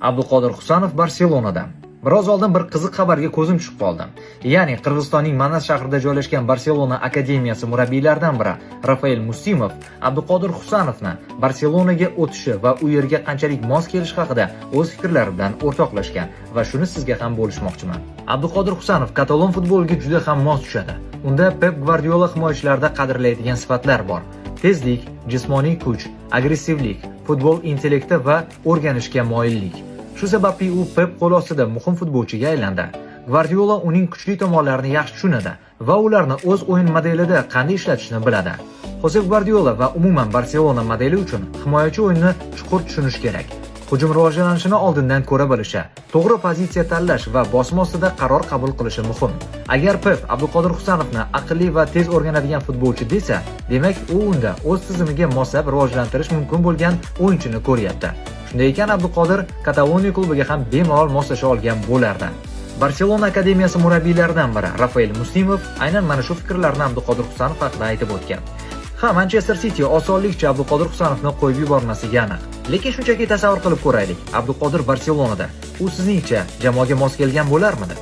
Abduqodir Husanov Barselonada. Biroz oldin bir qiziq xabarga ko'zim tushib qoldi. Ya'ni Qirg'izistonning Manas shahrida joylashgan Barselona akademiyasi murabbiylaridan biri Rafael Musimov Abduqodir Husanovni Barselonaga o'tishi va u yerga qanchalik mos kelishi haqida o'z fikrlari bilan o'rtoqlashgan va shuni sizga ham bo'lishmoqchiman. Abduqodir Husanov katalon futboliga juda ham mos tushadi. Unda Pep Gvardiola himoyachilarida qadrlaydigan sifatlar bor. Tezlik, jismoniy kuch, agressivlik, futbol intellekti va o'rganishga moyillik. Shu sababli u Pep qo'l ostida muhim futbolchiga aylandi. Gvardiola uning kuchli tomonlarini yaxshi tushunadi va ularni o'z o'yin modelida qanday ishlatishni biladi. Josep Gvardiola va umuman Barselona modeli uchun himoyachi o'yinni chuqur tushunish kerak. Hujum rivojlanishini oldindan ko'ra bilishi, to'g'ri pozitsiya tanlash va bosim ostida qaror qabul qilishi muhim. Agar Pep Abduqodir Husanovni aqlli va tez o'rganadigan futbolchi desa, demak u unda o'z tizimiga moslab rivojlantirish mumkin bo'lgan o'yinchini ko'ryapti. Shunday ekan Abduqodir Kataloniya klubiga ham bemalol moslasha olgan bo'lardi. Barselona akademiyasi murabbiylaridan biri Rafael Musimov aynan mana shu fikrlarni Abduqodir Husanov haqida aytib o'tgan. Manchester City osonlikcha Abduqodir Husanovni qo'yib yubormasligi aniq. Lekin shunchaki tasavvur qilib ko'raylik. Abduqodir Barselonada. U sizningcha jamoaga mos kelgan bo'larmidi?